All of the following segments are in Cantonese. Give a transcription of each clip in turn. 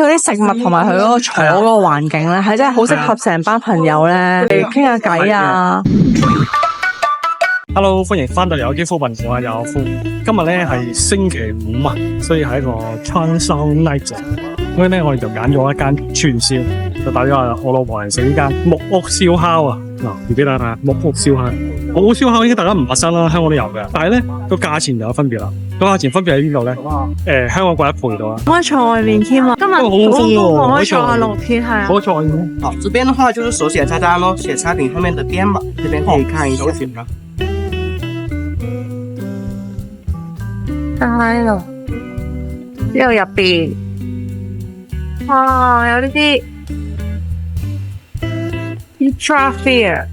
嗰啲食物同埋佢嗰個坐嗰個環境咧，係真係好適合成班朋友咧嚟傾下偈啊。Hello， 歡迎翻到嚟有機夫運，我係有夫。今日咧係星期五啊，所以係一個串燒 night。所以咧，我哋就揀咗一間串燒，就帶咗我老婆嚟食呢間木屋燒烤啊。嗱，要俾大家睇下木屋燒烤。木屋燒烤應該大家唔陌生啦，香港都有嘅。但係咧個價錢就有分別啦。個價錢分別喺邊度咧？香港貴一倍到啊！可以坐外面添啊！今日好風喎，可以坐下露天係啊。可以坐。好，這邊的話就是手寫菜單咯，寫餐頂後面的編碼，這邊可以看一下。喺度，呢度入邊，哇，有呢啲 extra beer，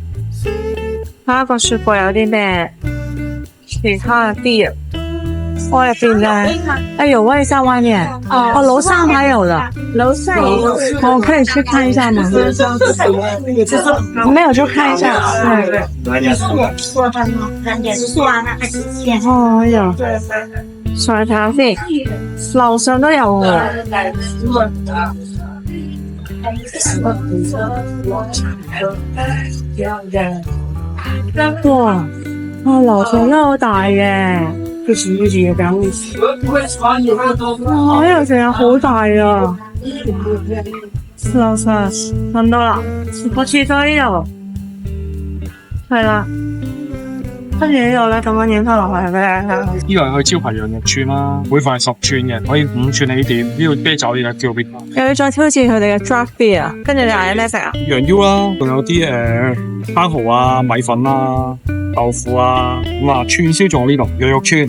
睇下個雪櫃有啲咩其他嘅 beer。我入邊嘅，哎呦，我也在外面。哦，樓上還有的，樓上我可以去看一下嗎？沒有就看一下。哦，有。上去睇下先，樓上都有喎。哇！樓上都好大嘅。自己嘅感覺。哇！呢度成日好大啊！樓上揾到啦，個廁所呢度係啦，跟住呢度咧咁樣影翻落去係咩？呢個係佢招牌羊肉串啦，每份係10串嘅，可以5串起點。呢個啤酒呢個叫邊？又要再挑戰佢哋嘅 draft beer， 跟住你嗌咩食啊？羊腰啦，仲有啲生蠔啊、米粉啊、豆腐啊，咁啊串燒仲有呢度羊肉串、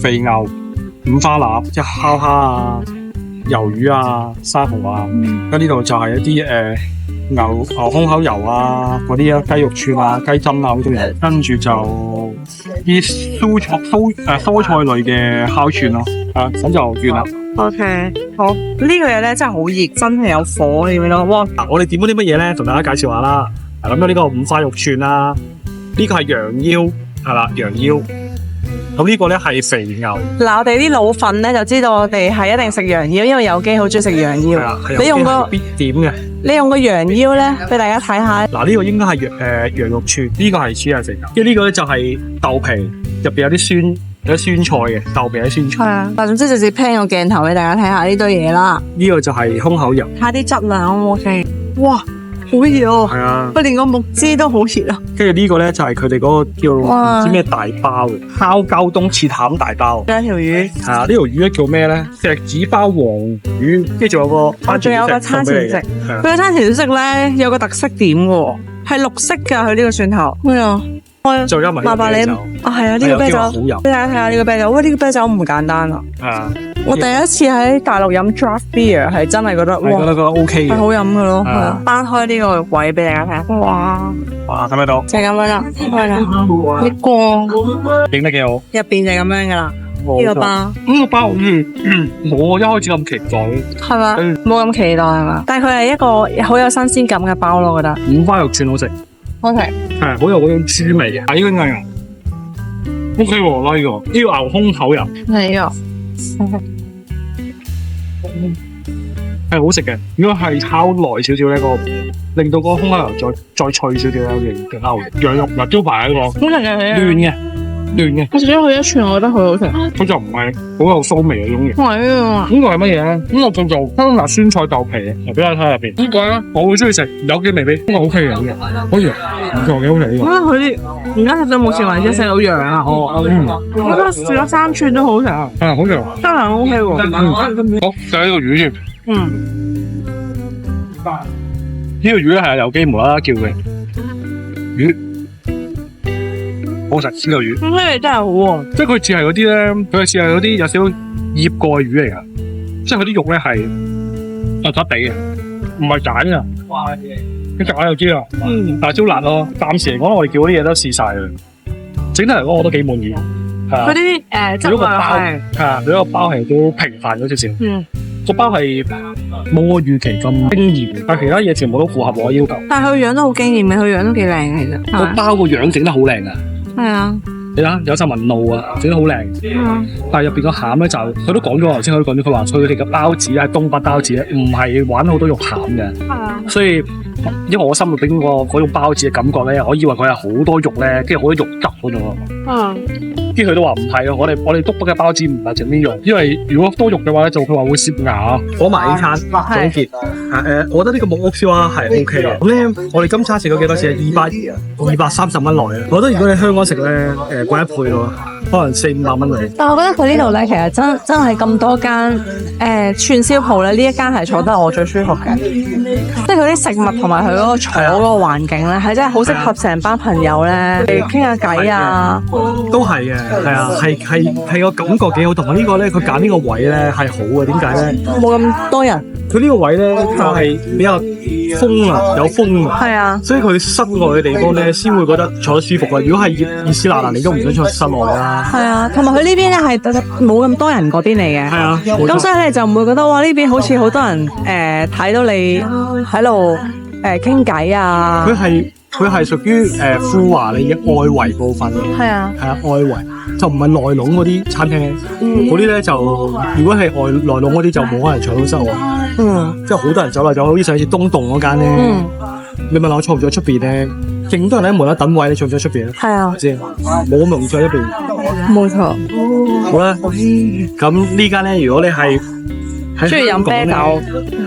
肥牛、五花腩、即係烤蝦啊、魷魚啊、生蠔啊，跟呢度就係一啲牛胸口油啊，嗰啲雞肉串啊、雞胗啊嗰啲嘢，跟住就啲蔬菜類嘅烤串咯，咁就完啦。OK， 好，呢個嘢咧真係好熱，真係有火，你明唔明？哇！我哋點咗啲乜嘢咧？同大家介紹下啦。咁樣呢個五花肉串啦，呢個係羊腰，係啦，羊腰。咁呢個咧係肥牛。嗱，我哋啲老粉咧就知道我哋係一定食羊腰，因為有機好中意食羊腰。你用個必點嘅。你用個羊腰咧，俾大家睇下。嗱，呢個應該係羊肉串，呢個係似係肥牛。跟住呢個咧就係豆皮，入邊有啲酸，有啲酸菜嘅，豆皮有啲酸菜。係啊，但總之直接 pan 個鏡頭俾大家睇下呢堆嘢啦。呢個就係胸口油。睇下啲質量 O 唔 OK？哇！好熱哦！係啊，佢連個木枝都好熱啊！跟住呢個咧就係佢哋嗰個叫唔知咩大包嘅烤膠冬切餡大包。有一條魚。係啊，呢條魚咧叫咩咧？石子包黃魚，跟住仲有個仲有個餐前食。佢個餐前食咧有個特色點嘅，係綠色㗎。佢呢個蒜頭。咩啊？再加埋麻煩你啊，係啊，呢個啤酒，俾大家睇下呢個啤酒。喂，呢個啤酒唔簡單啊！我第一次喺大陸飲 draft beer 係真係覺得哇，覺得 OK 嘅，係好飲嘅咯。係啊，翻開呢個位俾大家睇下。哇！哇，睇唔睇到？就係咁樣啦，係啦，啲光影得幾好。入邊就係咁樣噶啦，呢個包。呢個包好似冇一開始咁期待，係嘛？冇咁期待係嘛？但係佢係一個好有新鮮感嘅包咯，我覺得。五花肉串好食。好食。係，好有嗰種豬味嘅。呢個牛 OK 喎，呢個牛胸口油。係呢個。係好食嘅，如果係烤耐少少咧，令到個胸口油再脆少少咧，嘅牛羊肉嗱招牌喺個，好食嘅，嫩嘅。我食咗佢一串，我覺得佢好食。佢就唔係好有騷味嗰種嘢。係啊。呢個係乜嘢咧？呢個叫做香辣酸菜豆皮，嚟俾大家睇下入邊。呢個咧，我會中意食，有幾味味。呢個 OK 嘅，好似唔錯，幾好食呢個。佢而家食到目前為止食到羊啊！我覺得食咗3串都好食啊！好食，真係 OK 喎。好，就呢個魚先。呢個魚咧係有機無啦啦叫嘅魚，好食呢個魚。呢味真係好喎，即係佢似係嗰啲咧，佢似係嗰啲有少少醃過嘅魚嚟噶，即係佢啲肉咧係突突地嘅，唔係揀噶。你食下就知啦。但係超辣咯。暫時嚟講，我哋叫嗰啲嘢都試晒啦。整體嚟講，我都幾滿意。嗰啲質量係佢個包係都平凡咗少少。個包係冇我預期咁驚豔，但係其他嘢全部都符合我嘅要求。但係佢樣都好驚豔嘅，佢樣都幾靚嘅其實。個包個樣整得好靚啊！係啊，你睇有陣紋路啊，整得好靚。但係入邊個餡咧就佢都講咗，頭先佢都講咗，佢話佢哋嘅包子係東北包子咧，唔係玩好多肉餡嘅。所以因為我心入邊嗰種包子嘅感覺咧，我以為佢係好多肉咧，跟住好多肉汁嗰種。跟住佢都話唔係啊，我哋東北嘅包子唔係整呢肉，因為如果多肉嘅話咧，就佢話會攝牙。講埋呢餐總結，我覺得呢個木屋燒鴨係 OK 嘅。咁咧，我哋今餐食咗幾多錢啊？230蚊內啊！我覺得如果你香港食咧，貴一倍咯，可能400-500蚊嚟。但係我覺得佢呢度咧，其實真係咁多間串燒鋪咧，呢一間係坐得我最舒服嘅，即係佢啲食物同埋佢嗰個坐嗰個環境咧，係真係好適合成班朋友咧嚟傾下偈啊！都係嘅，係啊，係個感覺幾好，同埋呢個咧，佢揀呢個位咧係好嘅，點解咧？冇咁多人。佢呢個位咧就係比較風啊，有風啊，係啊，所以佢室外嘅地方咧先會覺得坐得舒服啊。如果係熱死嗱嗱，你都唔想坐室內啦。係啊，同埋佢呢邊咧係冇咁多人嗰邊嚟嘅。係啊，咁所以你就唔會覺得哇呢邊好似好多人睇到你喺度傾偈啊。佢係屬於富華里嘅外圍部分。係啊，外圍就唔係內籠嗰啲餐廳，嗰啲咧就如果係內籠嗰啲就冇可能坐到室外。即係好多人走嚟走，好似上次東棟嗰間咧。你問我坐唔坐出邊咧？勁多人喺門口等位，你坐唔坐出邊咧？係啊，知冇咁容易坐出邊。冇錯。好啦，咁呢間咧，如果你係中意飲啤酒，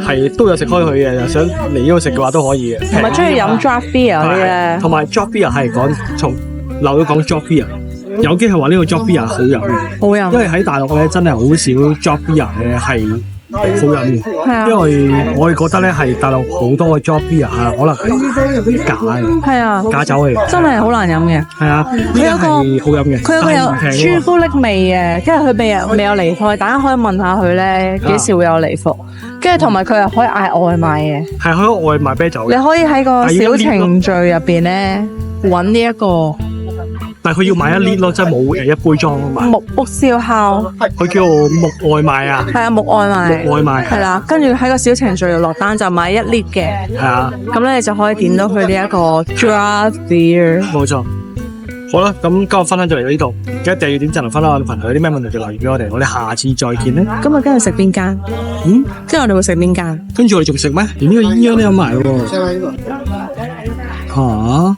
係都有食開佢嘅，又想嚟呢度食嘅話都可以嘅。同埋中意飲 draft beer 嗰啲咧，同埋 draft beer 係講從漏咗講 draft beer，有機係話呢個 draft beer 好飲，好飲。因為喺大陸咧真係好少 draft beer 咧係好飲嘅，因為我哋覺得咧係大陸好多嘅 draft beer 係可能係假嘅，假酒嚟，真係好難飲嘅。係啊，佢有個好飲嘅，佢有個有朱古力味嘅，跟住佢未有離貨，大家可以問下佢咧幾時會有離貨。跟住同埋佢又可以嗌外賣嘅，係可以外賣啤酒嘅。你可以喺個小程序入邊咧揾呢一個。但係佢要買1 lit 咯，即係冇一杯裝啊嘛。木屋燒烤，佢叫木外賣啊。係啊，木外賣。木外賣係啦，跟住喺個小程序度落單就買1 lit 嘅。係啊，咁咧你就可以點到佢呢一個 draft beer。冇錯。好啦，咁今日分享就嚟到呢度，記得訂閱點讚同分享我哋朋友有啲咩問題就留言俾我哋，我哋下次再見咧。今日跟住食邊間？即係我哋會食邊間？跟住我哋仲食咩？連呢個鴛鴦都有埋喎。嚇！